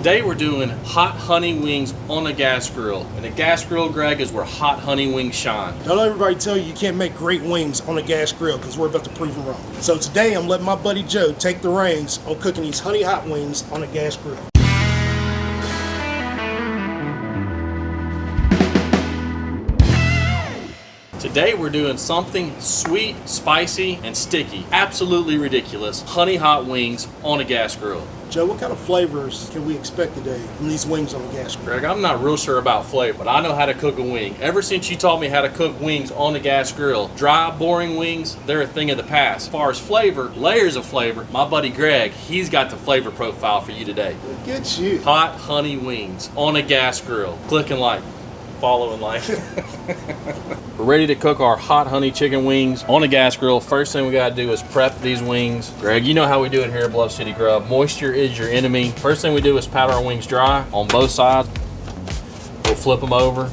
Today we're doing hot honey wings on a gas grill. And a gas grill, Greg, is where hot honey wings shine. Don't let everybody tell you can't make great wings on a gas grill, because we're about to prove them wrong. So today I'm letting my buddy Joe take the reins on cooking these honey hot wings on a gas grill. Today we're doing something sweet, spicy, and sticky. Absolutely ridiculous. Honey hot wings on a gas grill. Joe, what kind of flavors can we expect today from these wings on the gas grill? Greg, I'm not real sure about flavor, but I know how to cook a wing. Ever since you taught me how to cook wings on the gas grill, dry, boring wings, they're a thing of the past. As far as flavor, layers of flavor, my buddy Greg, he's got the flavor profile for you today. Look at you. Hot honey wings on a gas grill. Click and like. Follow and like. We're ready to cook our hot honey chicken wings on a gas grill. First thing we gotta do is prep these wings. Greg, you know how we do it here at Bluff City Grub. Moisture is your enemy. First thing we do is pat our wings dry on both sides. We'll flip them over.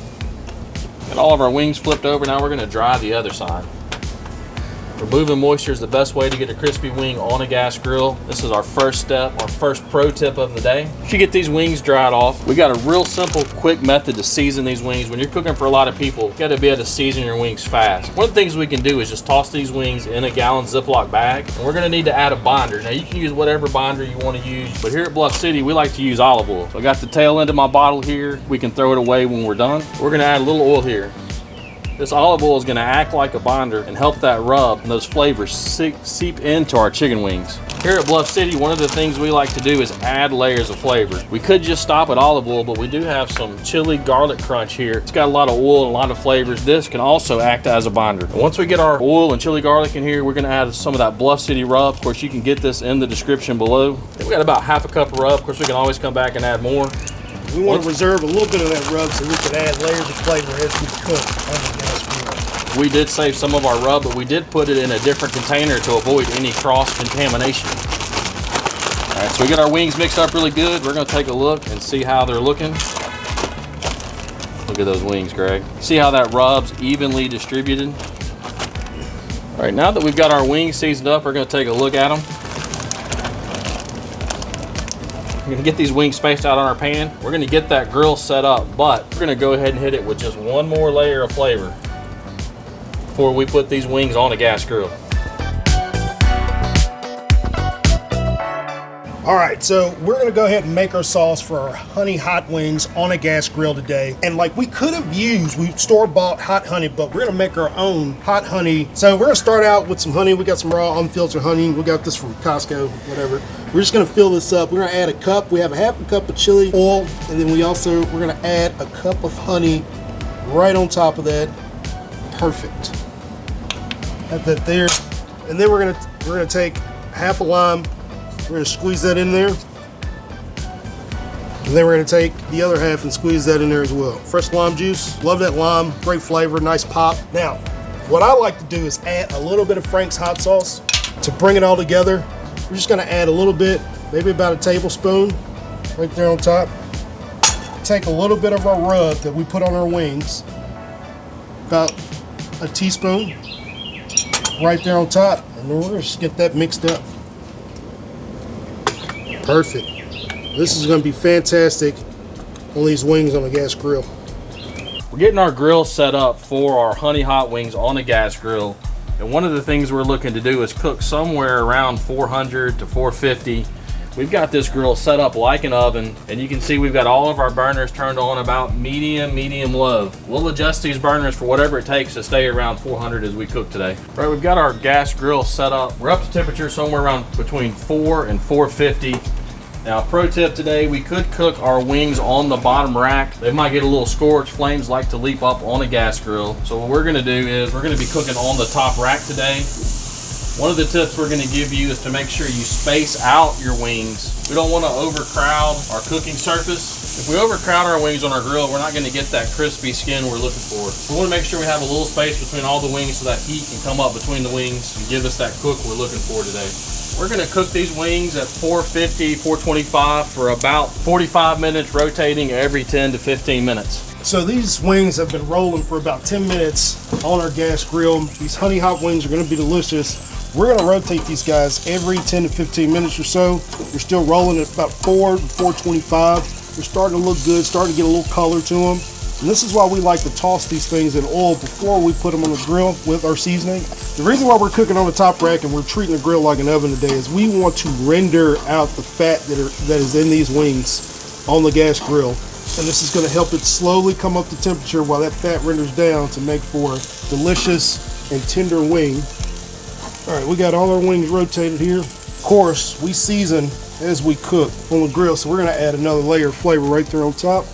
Got all of our wings flipped over. Now we're gonna dry the other side. Removing moisture is the best way to get a crispy wing on a gas grill. This is our first step, our first pro tip of the day. If you get these wings dried off, we got a real simple, quick method to season these wings. When you're cooking for a lot of people, you gotta be able to season your wings fast. One of the things we can do is just toss these wings in a gallon Ziploc bag, and we're gonna need to add a binder. Now you can use whatever binder you wanna use, but here at Bluff City, we like to use olive oil. So I got the tail end of my bottle here. We can throw it away when we're done. We're gonna add a little oil here. This olive oil is going to act like a binder and help that rub and those flavors seep into our chicken wings. Here at Bluff City, one of the things we like to do is add layers of flavor. We could just stop at olive oil, but we do have some chili garlic crunch here. It's got a lot of oil and a lot of flavors. This can also act as a binder. And once we get our oil and chili garlic in here, we're going to add some of that Bluff City rub. Of course, you can get this in the description below. We got about half a cup of rub. Of course, we can always come back and add more. We want to reserve a little bit of that rub so we can add layers of flavor as we cook on the gas grill. We did save some of our rub, but we did put it in a different container to avoid any cross-contamination. All right, so we got our wings mixed up really good. We're gonna take a look and see how they're looking. Look at those wings, Greg. See how that rub's evenly distributed? All right, now that we've got our wings seasoned up, we're gonna take a look at them. We're gonna get these wings spaced out on our pan. We're gonna get that grill set up, but we're gonna go ahead and hit it with just one more layer of flavor before we put these wings on a gas grill. All right, so we're gonna go ahead and make our sauce for our honey hot wings on a gas grill today. And like we could have used, we store-bought hot honey, but we're gonna make our own hot honey. So we're gonna start out with some honey. We got some raw unfiltered honey. We got this from Costco, whatever. We're just gonna fill this up. We're gonna add a cup. We have a half a cup of chili oil, and then we're gonna add a cup of honey right on top of that. Perfect. Have that there. And then we're gonna take half a lime. We're gonna squeeze that in there. And then we're gonna take the other half and squeeze that in there as well. Fresh lime juice. Love that lime. Great flavor, nice pop. Now, what I like to do is add a little bit of Frank's hot sauce to bring it all together. We're just gonna add a little bit, maybe about a tablespoon, right there on top. Take a little bit of our rub that we put on our wings, about a teaspoon, right there on top, and then we're gonna just get that mixed up. Perfect. This is gonna be fantastic on these wings on a gas grill. We're getting our grill set up for our honey hot wings on a gas grill. And one of the things we're looking to do is cook somewhere around 400 to 450. We've got this grill set up like an oven, and you can see we've got all of our burners turned on about medium low. We'll adjust these burners for whatever it takes to stay around 400 as we cook today. All right, we've got our gas grill set up. We're up to temperature somewhere around between 4 and 450. Now, pro tip today, we could cook our wings on the bottom rack. They might get a little scorched. Flames like to leap up on a gas grill. So what we're gonna do is we're gonna be cooking on the top rack today. One of the tips we're gonna give you is to make sure you space out your wings. We don't wanna overcrowd our cooking surface. If we overcrowd our wings on our grill, we're not gonna get that crispy skin we're looking for. We wanna make sure we have a little space between all the wings so that heat can come up between the wings and give us that cook we're looking for today. We're gonna cook these wings at 450, 425 for about 45 minutes, rotating every 10 to 15 minutes. So these wings have been rolling for about 10 minutes on our gas grill. These honey hot wings are gonna be delicious. We're gonna rotate these guys every 10 to 15 minutes or so. They're still rolling at about 425. They're starting to look good, starting to get a little color to them. And this is why we like to toss these things in oil before we put them on the grill with our seasoning. The reason why we're cooking on the top rack and we're treating the grill like an oven today is we want to render out the fat that is in these wings on the gas grill. And this is going to help it slowly come up to temperature while that fat renders down to make for a delicious and tender wing. All right, we got all our wings rotated here. Of course, we season as we cook on the grill, so we're going to add another layer of flavor right there on top.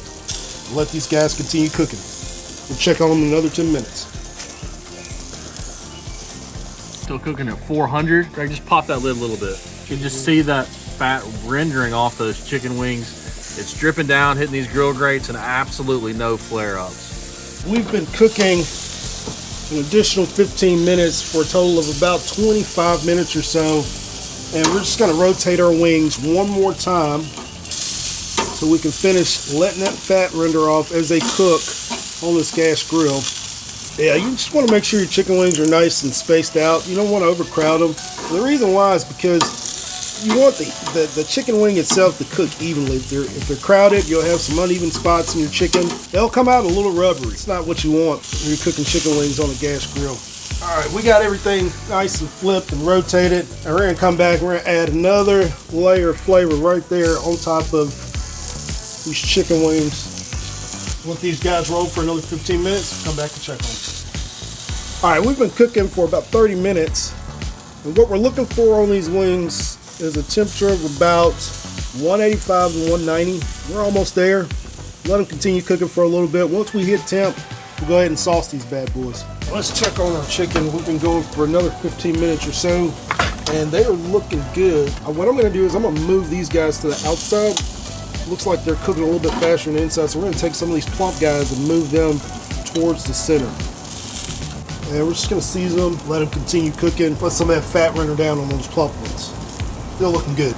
Let these guys continue cooking. We'll check on them in another 10 minutes. Still cooking at 400. Greg, just pop that lid a little bit. You can just see that fat rendering off those chicken wings. It's dripping down, hitting these grill grates, and absolutely no flare-ups. We've been cooking an additional 15 minutes for a total of about 25 minutes or so. And we're just gonna rotate our wings one more time so we can finish letting that fat render off as they cook on this gas grill. Yeah, you just want to make sure your chicken wings are nice and spaced out. You don't want to overcrowd them. And the reason why is because you want the chicken wing itself to cook evenly. If they're crowded, you'll have some uneven spots in your chicken. They'll come out a little rubbery. It's not what you want when you're cooking chicken wings on a gas grill. All right, we got everything nice and flipped and rotated. And we're gonna come back, we're gonna add another layer of flavor right there on top of these chicken wings. Let these guys roll for another 15 minutes, come back and check on them. All right, we've been cooking for about 30 minutes. And what we're looking for on these wings is a temperature of about 185 to 190. We're almost there. Let them continue cooking for a little bit. Once we hit temp, we'll go ahead and sauce these bad boys. Let's check on our chicken. We've been going for another 15 minutes or so, and they are looking good. What I'm gonna do is I'm gonna move these guys to the outside. Looks like they're cooking a little bit faster on the inside, so we're gonna take some of these plump guys and move them towards the center. And we're just gonna season them, let them continue cooking, let some of that fat render down on those plump ones. They're looking good.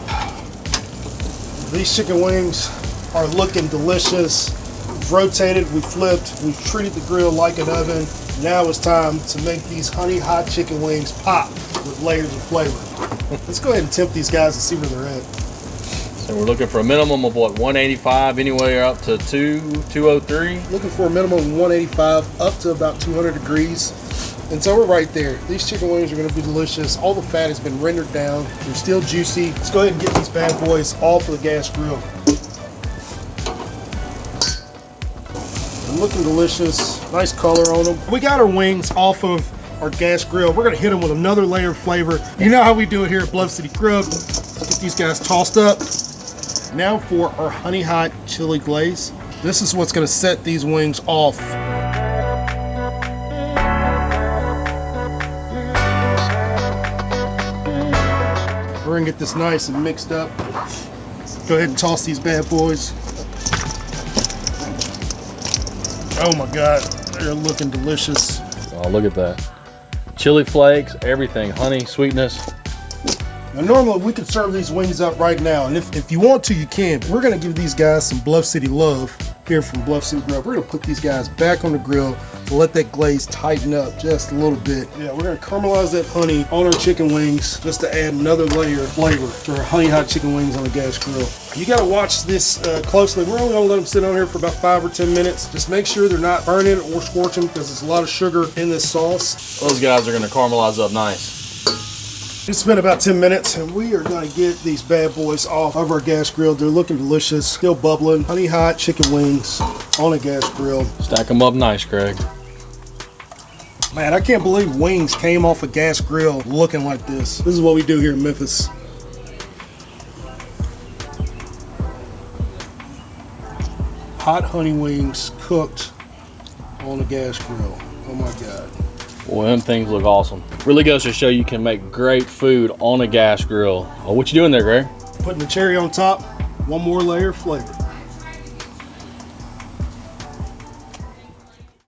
These chicken wings are looking delicious. We've rotated, we flipped, we've treated the grill like an oven. Now it's time to make these honey hot chicken wings pop with layers of flavor. Let's go ahead and tempt these guys and see where they're at. So we're looking for a minimum of what, 185 anywhere up to 203? Looking for a minimum of 185 up to about 200 degrees. And so we're right there. These chicken wings are gonna be delicious. All the fat has been rendered down. They're still juicy. Let's go ahead and get these bad boys off of the gas grill. They're looking delicious. Nice color on them. We got our wings off of our gas grill. We're gonna hit them with another layer of flavor. You know how we do it here at Bluff City Grub. Get these guys tossed up. Now for our honey hot chili glaze. This is what's gonna set these wings off. We're gonna get this nice and mixed up. Go ahead and toss these bad boys. Oh my God, they're looking delicious. Oh, look at that. Chili flakes, everything, honey, sweetness. Now normally we could serve these wings up right now, and if you want to, you can. We're gonna give these guys some Bluff City love here from Bluff City Grub. We're gonna put these guys back on the grill to let that glaze tighten up just a little bit. Yeah, we're gonna caramelize that honey on our chicken wings just to add another layer of flavor to our honey hot chicken wings on the gas grill. You gotta watch this closely. We're only gonna let them sit on here for about 5 or 10 minutes. Just make sure they're not burning or scorching because there's a lot of sugar in this sauce. Those guys are gonna caramelize up nice. It's been about 10 minutes and we are gonna get these bad boys off of our gas grill. They're looking delicious, still bubbling. Honey hot chicken wings on a gas grill. Stack them up nice, Craig. Man, I can't believe wings came off a gas grill looking like this. This is what we do here in Memphis. Hot honey wings cooked on a gas grill. Oh my God. Boy, them things look awesome. Really goes to show you can make great food on a gas grill. Oh, what you doing there, Greg? Putting the cherry on top, one more layer of flavor.